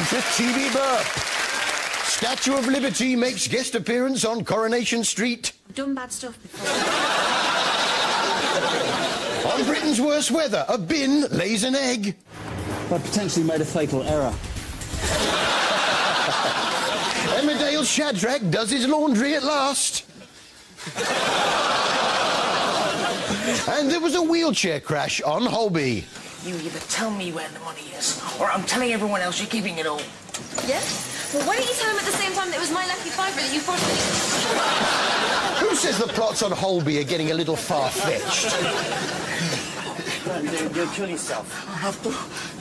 to TV Burp. Statue of Liberty makes guest appearance on Coronation Street. I've done bad stuff before. On Britain's worst weather, a bin lays an egg. I potentially made a fatal error. Emmerdale Shadrach does his laundry at last. And there was a wheelchair crash on Holby. You either tell me where the money is, or I'm telling everyone else you're keeping it all. Yeah? Well, why don't you tell him at the same time that it was my lucky fiver that you forced me? Who says the plots on Holby are getting a little far-fetched? You'll kill yourself. I have to.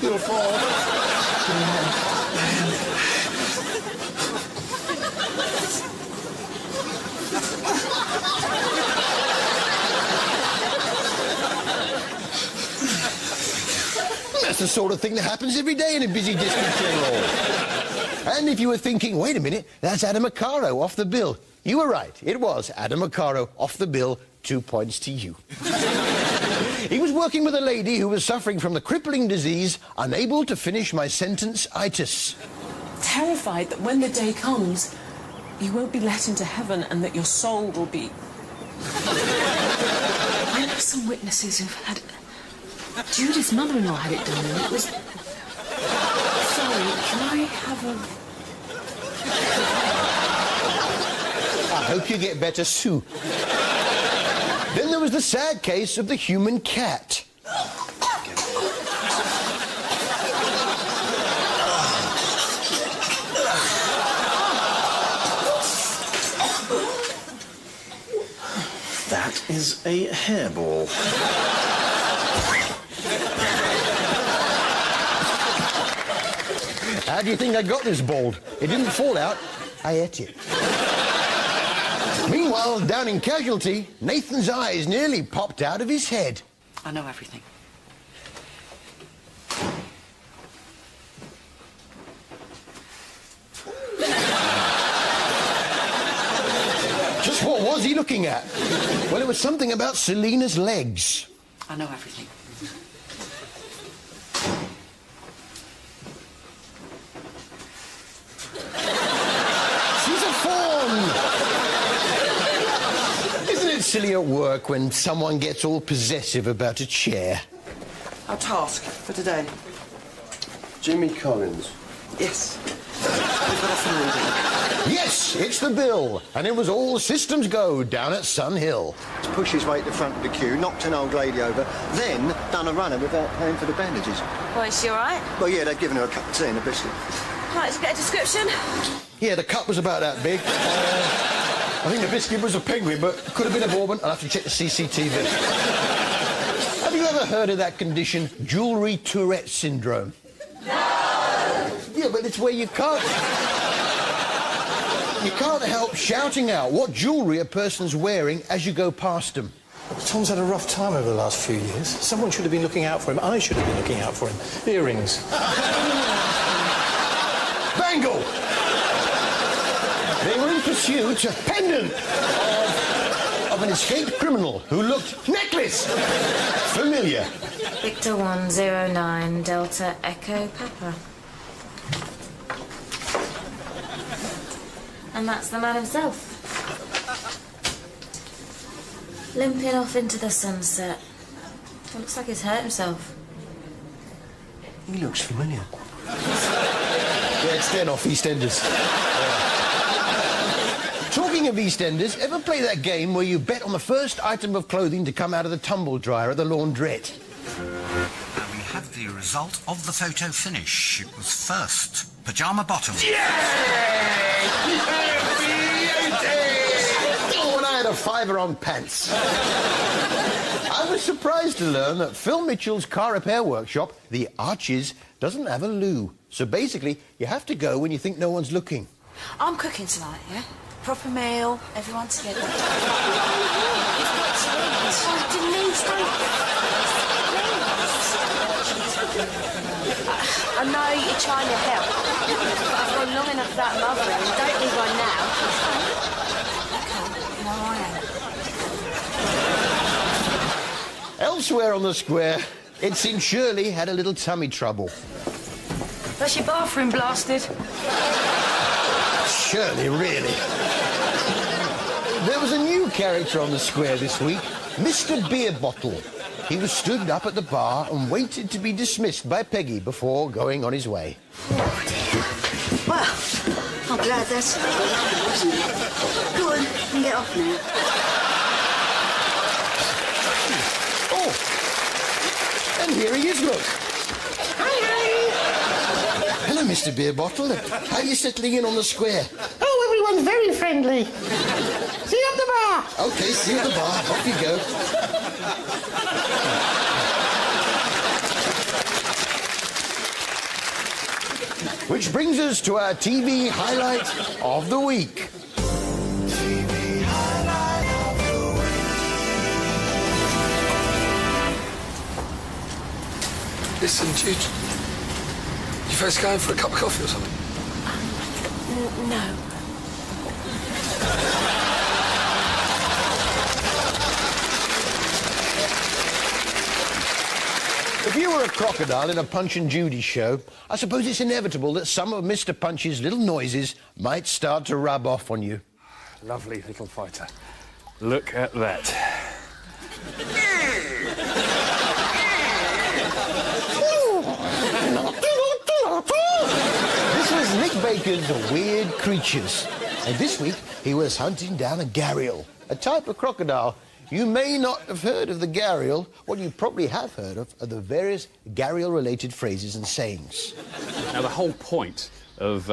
You'll fall. That's the sort of thing that happens every day in a busy district jail. And if you were thinking, wait a minute, that's Adam Acaro off the bill. You were right. It was Adam Acaro off the bill. 2 points to you. He was working with a lady who was suffering from the crippling disease, unable to finish my sentence-itis. Terrified that when the day comes, you won't be let into heaven and that your soul will be... I know some witnesses who've had... Judith's mother-in-law had it done, and it was... Sorry, can I have a... I hope you get better soon. Then there was the sad case of the human cat. That is a hairball. How do you think I got this bald? It didn't fall out, I ate it. Meanwhile, down in Casualty, Nathan's eyes nearly popped out of his head. I know everything. Just what was he looking at? Well, it was something about Selena's legs. I know everything. She's a fawn! Isn't it silly at work when someone gets all possessive about a chair? Our task for today. Jimmy Collins. Yes. We've got a finding. Yes, it's the bill, and it was all systems go down at Sun Hill. Pushed his way to the front of the queue, knocked an old lady over, then done a runner without paying for the bandages. Well, is she all right? Well, yeah, they'd given her a cup of tea and a biscuit. Right, to get a description? Yeah, the cup was about that big. I think the biscuit was a penguin, but could have been a bourbon. I'll have to check the CCTV. Have you ever heard of that condition, jewellery Tourette syndrome? No! Yeah, but it's where you can't help shouting out what jewellery a person's wearing as you go past them. Tom's had a rough time over the last few years. Someone should have been looking out for him. I should have been looking out for him. Earrings. Bangle! They were in pursuit of pendant of an escaped criminal who looked necklace familiar. Victor 109 Delta Echo Papa. And that's the man himself. Limping off into the sunset. It looks like he's hurt himself. He looks familiar. Yeah, it's Den off EastEnders. Talking of EastEnders, ever play that game where you bet on the first item of clothing to come out of the tumble dryer at the laundrette? And we have the result of the photo finish. It was first pyjama bottom. Oh, and I had a fiver on pants. I was surprised to learn that Phil Mitchell's car repair workshop, the Arches, doesn't have a loo. So basically, you have to go when you think no one's looking. I'm cooking tonight, yeah? Proper meal, everyone together. Denise, I know you're trying to help, but I've gone long enough without mothering. Don't leave one now. Okay, no, I am. Elsewhere on the square, It's in Shirley had a little tummy trouble. That's your bathroom blasted. Surely, really. There was a new character on the square this week, Mr. Beer Bottle. He was stood up at the bar and waited to be dismissed by Peggy before going on his way. Well, I'm glad that's over, wasn't it? Go on, you can get off now. Oh! And here he is, look. Hi. Hello, Mr. Beer Bottle. How are you settling in on the square? Oh, everyone's very friendly. See you at the bar. OK, see you at the bar. Off you go. Which brings us to our TV highlight of the week. TV highlight of the week. Listen, Jude, you first going for a cup of coffee or something? No. If you were a crocodile in a Punch and Judy show, I suppose it's inevitable that some of Mr. Punch's little noises might start to rub off on you. Lovely little fighter. Look at that. This was Nick Baker's Weird Creatures. And this week, he was hunting down a gharial, a type of crocodile. You may not have heard of the gharial. What you probably have heard of are the various gharial-related phrases and sayings. Now, the whole point of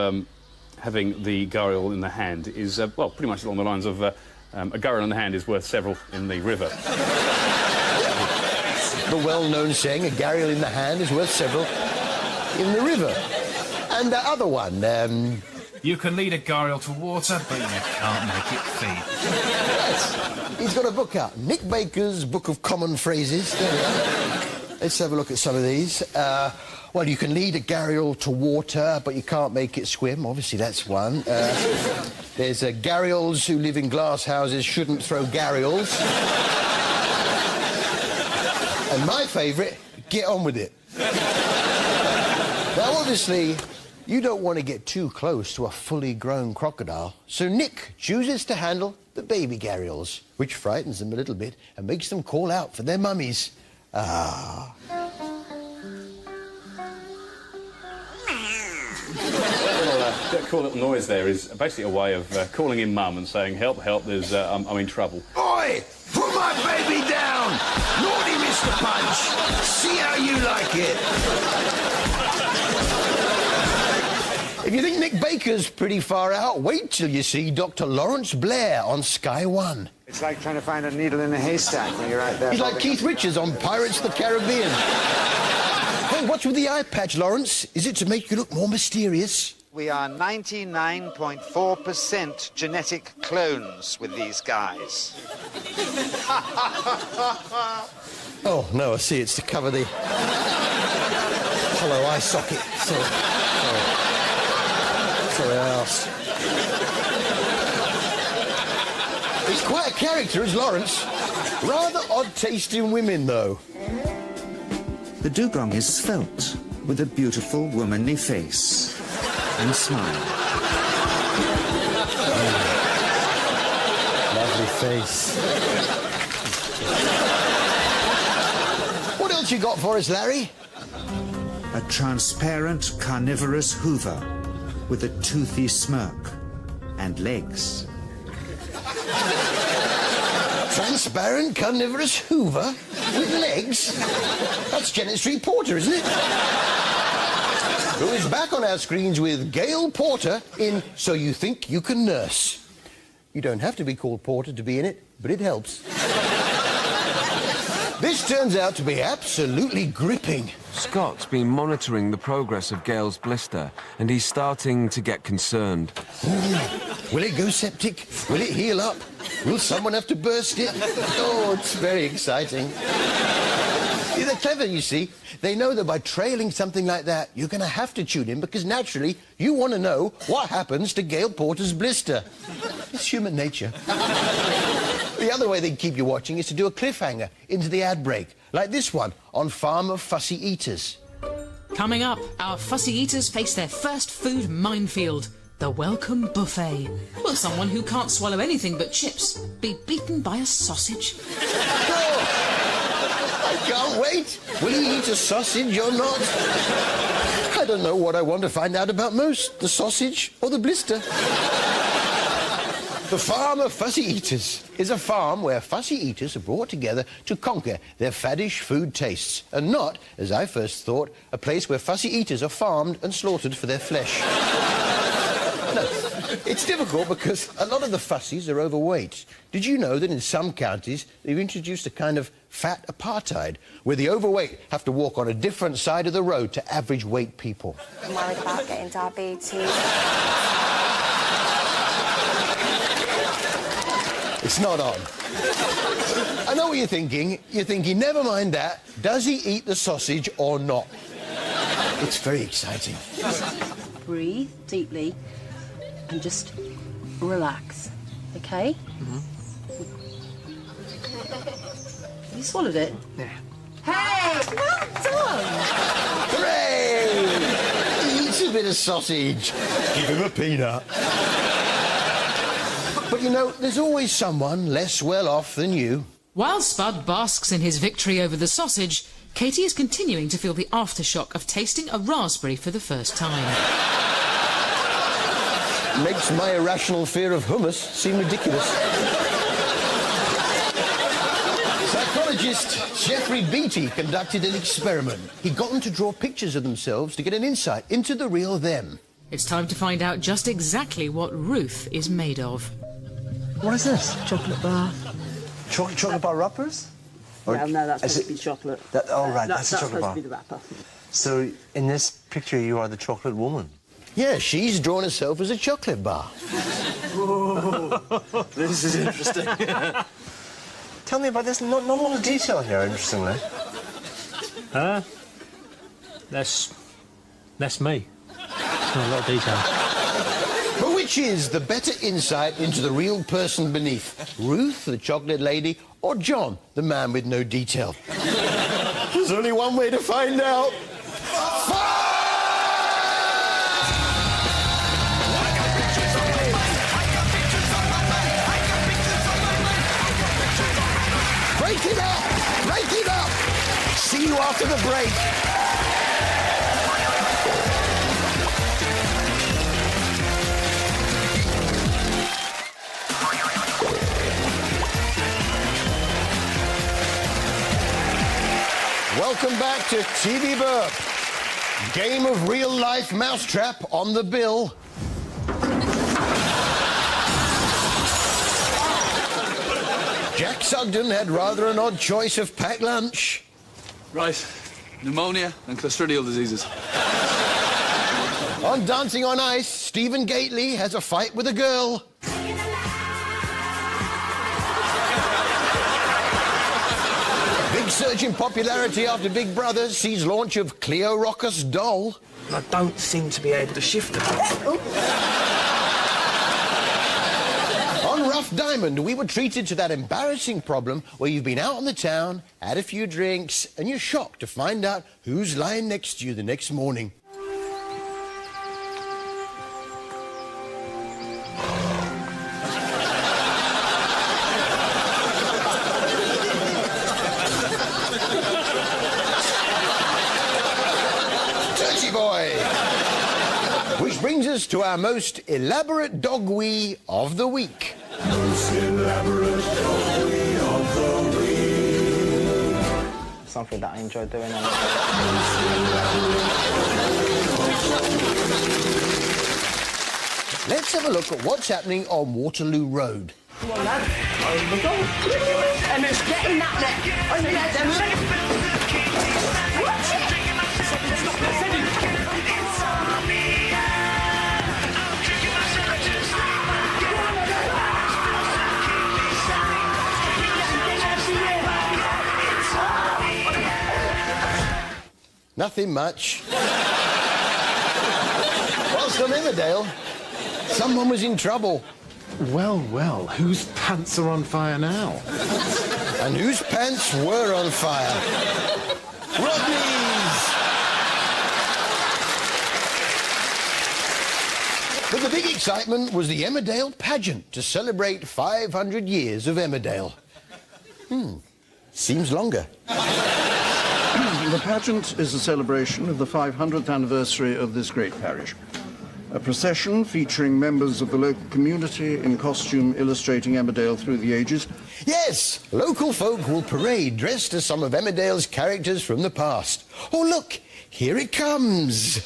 having the gharial in the hand is, well, pretty much along the lines of a gharial in the hand is worth several in the river. The well-known saying, a gharial in the hand is worth several in the river. And the other one, You can lead a gharial to water, but you can't make it feed. Yes. He's got a book out, Nick Baker's Book of Common Phrases. There we are. Let's have a look at some of these. Well, you can lead a gharial to water, but you can't make it swim. Obviously, that's one. There's gharials who live in glass houses shouldn't throw gharials. And my favourite, get on with it. Now, obviously, you don't want to get too close to a fully grown crocodile, so Nick chooses to handle the baby gharials, which frightens them a little bit and makes them call out for their mummies. Ah. That cool little noise there is basically a way of calling in Mum and saying, help, help, there's, I'm in trouble. Oi! Put my baby down! Naughty Mr. Punch! See how you like it! If you think Nick Baker's pretty far out, wait till you see Dr. Lawrence Blair on Sky One. It's like trying to find a needle in a haystack when you're out there. He's like Keith Richards on Pirates of the Caribbean. Hey, what's with the eye patch, Lawrence? Is it to make you look more mysterious? We are 99.4% genetic clones with these guys. Oh, no, I see. It's to cover the hollow eye socket. Sorry, I asked. He's quite a character, is Lawrence. Rather odd taste in women, though. The dugong is svelte, with a beautiful womanly face and smile. Lovely face. What else you got for us, Larry? A transparent carnivorous hoover with a toothy smirk and legs. Transparent carnivorous hoover with legs? That's Janet Street Porter, isn't it? Who is back on our screens with Gail Porter in So You Think You Can Nurse. You don't have to be called Porter to be in it, but it helps. This turns out to be absolutely gripping. Scott's been monitoring the progress of Gail's blister, and he's starting to get concerned. Will it go septic? Will it heal up? Will someone have to burst it? Oh, it's very exciting. They're clever, you see. They know that by trailing something like that, you're going to have to tune in because, naturally, you want to know what happens to Gail Porter's blister. It's human nature. The other way they keep you watching is to do a cliffhanger into the ad break, like this one on Farm of Fussy Eaters. Coming up, our fussy eaters face their first food minefield, the welcome buffet. Will someone who can't swallow anything but chips be beaten by a sausage? I can't wait. Will he eat a sausage or not? I don't know what I want to find out about most, the sausage or the blister. The Farm of Fussy Eaters is a farm where fussy eaters are brought together to conquer their faddish food tastes, and not, as I first thought, a place where fussy eaters are farmed and slaughtered for their flesh. No, it's difficult because a lot of the fussies are overweight. Did you know that in some counties they've introduced a kind of fat apartheid, where the overweight have to walk on a different side of the road to average weight people? I'm worried about getting diabetes. It's not on. I know what you're thinking. You're thinking, never mind that. Does he eat the sausage or not? It's very exciting. Breathe deeply and just relax, OK? You swallowed it? Yeah. Hey! Well done! Hooray! He eats a bit of sausage. Give him a peanut. But, you know, there's always someone less well off than you. While Spud basks in his victory over the sausage, Katie is continuing to feel the aftershock of tasting a raspberry for the first time. Makes my irrational fear of hummus seem ridiculous. Psychologist Jeffrey Beatty conducted an experiment. He got them to draw pictures of themselves to get an insight into the real them. It's time to find out just exactly what Ruth is made of. What is this? Chocolate bar. Chocolate bar wrappers? Well, no, that's supposed to be chocolate. Right, that's a chocolate supposed bar. to be the wrapper. So, in this picture, you are the chocolate woman? Yeah, she's drawn herself as a chocolate bar. This is interesting. Tell me about this. Not a lot of detail here, interestingly. That's me. Not a lot of detail. But which is the better insight into the real person beneath? Ruth, the chocolate lady, or John, the man with no detail? There's only one way to find out. Break it up! Break it up! See you after the break. Welcome back to TV Burp. Game of real-life mousetrap on the bill. Jack Sugden had rather an odd choice of packed lunch. Right. Pneumonia and clostridial diseases. On Dancing on Ice, Stephen Gately has a fight with a girl. Big surge in popularity after Big Brother sees launch of Cleo Rocker's doll. I don't seem to be able to shift it. On Rough Diamond, we were treated to that embarrassing problem where you've been out on the town, had a few drinks, and you're shocked to find out who's lying next to you the next morning. Dirty boy! Which brings us to our most elaborate dog wee of the week. Most elaborate dog wee of the week. Something that I enjoy doing. Let's have a look at what's happening on Waterloo Road. Come on, lad. Oh, my God. Emma's getting that net. On your legs, Emma. Watch it. Nothing much. Whilst on Emmerdale, someone was in trouble. Well, whose pants are on fire now? And whose pants were on fire? Rodney's! the big excitement was the Emmerdale Pageant to celebrate 500 years of Emmerdale. Seems longer. The pageant is a celebration of the 500th anniversary of this great parish. A procession featuring members of the local community in costume illustrating Emmerdale through the ages. Yes, local folk will parade dressed as some of Emmerdale's characters from the past. Oh, look, here it comes.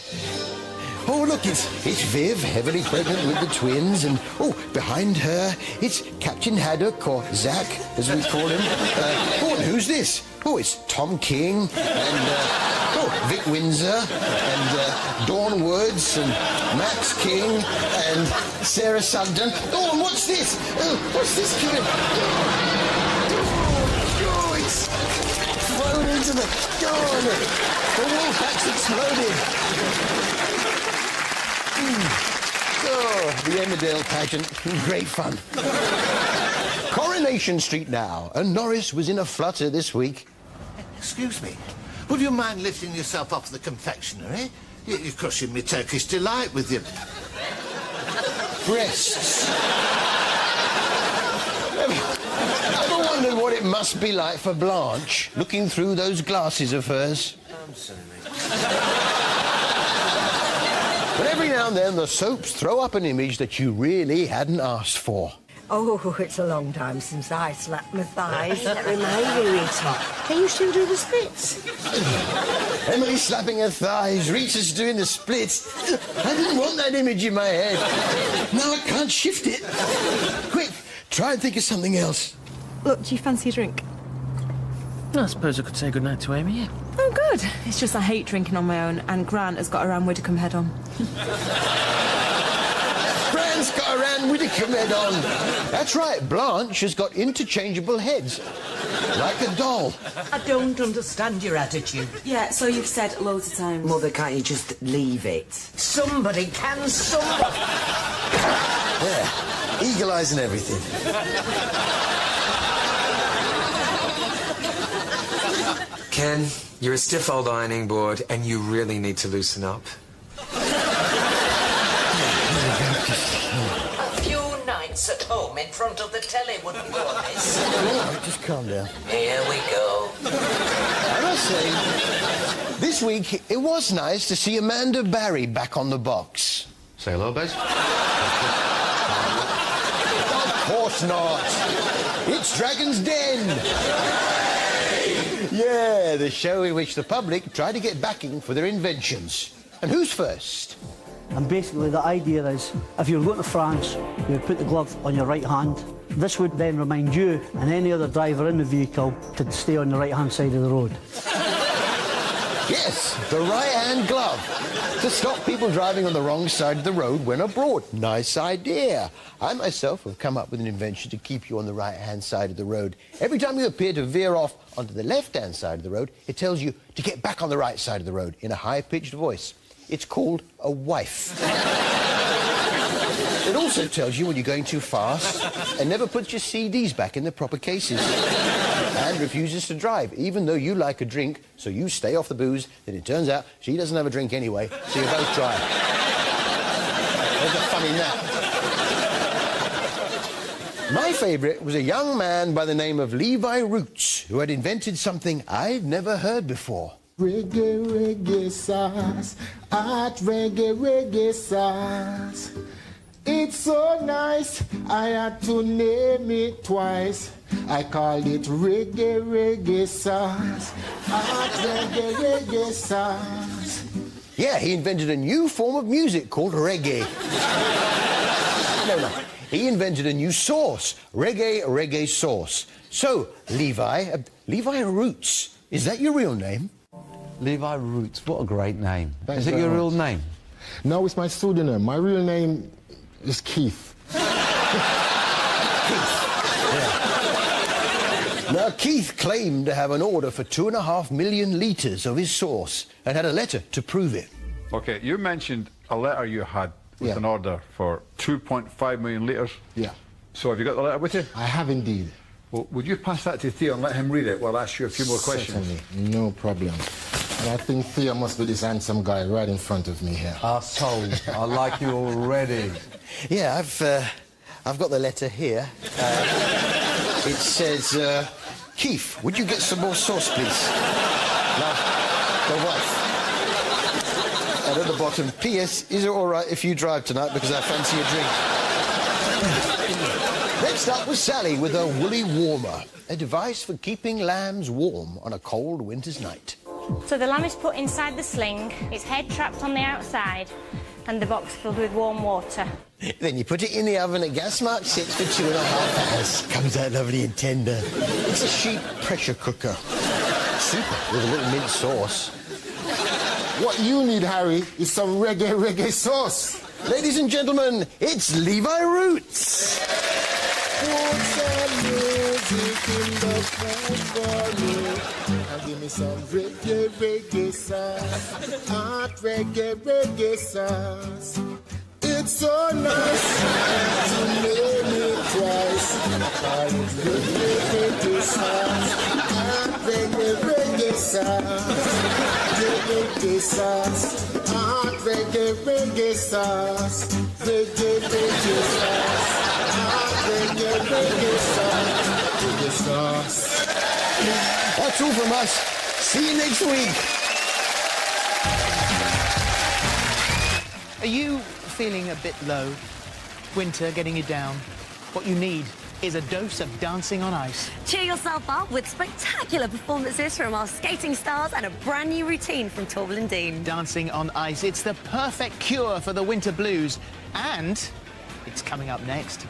Oh, look, it's Viv, heavily pregnant with the twins, and, oh, behind her, it's Captain Haddock, or Zack, as we call him. Oh, and who's this? Oh, it's Tom King, and, Vic Windsor, and Dawn Woods, and Max King, and Sarah Sugden. Oh, and what's this? Oh, what's this, Kevin? Oh, it's thrown into the... Oh, the Wolfpack's exploded. Oh, the Emmerdale Pageant. Great fun. Coronation Street now, and Norris was in a flutter this week. Excuse me, would you mind lifting yourself off the confectionery? You're crushing me Turkish delight with your... breasts. Ever wondered what it must be like for Blanche, looking through those glasses of hers? I'm sorry. But every now and then, the soaps throw up an image that you really hadn't asked for. Oh, it's a long time since I slapped my thighs. That reminds me, Rita. Can you still do the splits? Emily slapping her thighs, Rita's doing the splits. I didn't want that image in my head. Now I can't shift it. Quick, try and think of something else. Look, do you fancy a drink? I suppose I could say goodnight to Amy, yeah. Oh, good. It's just I hate drinking on my own, and Grant has got a Anne Widdecombe head on. Grant's got a Anne Widdecombe head on. That's right, Blanche has got interchangeable heads. Like a doll. I don't understand your attitude. Yeah, so you've said loads of times. Mother, can't you just leave it? Somebody can, somebody... Yeah, eagle eyes and everything. Ken, you're a stiff old ironing board, and you really need to loosen up. A few nights at home in front of the telly wouldn't go amiss. Oh, just calm down. Here we go. I must say, this week, it was nice to see Amanda Barry back on the box. Say hello, Bez. Of course not. It's Dragon's Den. Yeah, the show in which the public try to get backing for their inventions. And who's first? And basically the idea is, if you're going to France, you would put the glove on your right hand. This would then remind you and any other driver in the vehicle to stay on the right-hand side of the road. Yes, the right-hand glove. To stop people driving on the wrong side of the road when abroad. Nice idea. I myself have come up with an invention to keep you on the right-hand side of the road. Every time you appear to veer off onto the left-hand side of the road, it tells you to get back on the right side of the road in a high-pitched voice. It's called a wife. It also tells you when you're going too fast and never puts your CDs back in the proper cases. And refuses to drive, even though you like a drink, so you stay off the booze. Then it turns out she doesn't have a drink anyway, so you both drive. There's the fun in that. My favourite was a young man by the name of Levi Roots, who had invented something I'd never heard before. Reggae, reggae sauce, hot reggae, reggae sauce. It's so nice, I had to name it twice. I called it reggae, reggae sauce, hot reggae, reggae sauce. Yeah, he invented a new form of music called reggae. No. He invented a new sauce, reggae sauce. So, Levi Roots, is that your real name? Levi Roots, what a great name. Thanks Is it very your much. real name? No, it's my pseudonym. My real name is Keith. Now, Keith claimed to have an order for 2.5 million litres of his sauce and had a letter to prove it. OK, you mentioned a letter you had with an order for 2.5 million litres. Yeah. So have you got the letter with you? I have indeed. Well, would you pass that to Theo and let him read it while I ask you a few more questions? Certainly, no problem. And I think Theo must be this handsome guy right in front of me here. Sold. I like you already. Yeah, I've got the letter here. It says, Keith, would you get some more sauce, please? Love, the wife. And at the bottom, P.S. Is it all right if you drive tonight because I fancy a drink? Next up was Sally with a woolly warmer, a device for keeping lambs warm on a cold winter's night. So the lamb is put inside the sling, its head trapped on the outside, and the box filled with warm water. Then you put it in the oven at gas mark 6 for 2.5 hours. Comes out lovely and tender. It's a sheep pressure cooker. Super, with a little mint sauce. What you need, Harry, is some reggae sauce. Ladies and gentlemen, it's Levi Roots. Give me some reggae sauce. Hot reggae sauce. It's so nice to name it twice. Call it reggae sauce. Hot reggae sauce. Reggae sauce. Hot reggae sauce. Reggae sauce. Hot reggae sauce. That's all from us. See you next week. Are you feeling a bit low? Winter getting you down? What you need is a dose of dancing on ice. Cheer yourself up with spectacular performances from our skating stars and a brand new routine from Torval and Dean. Dancing on ice, it's the perfect cure for the winter blues. And it's coming up next.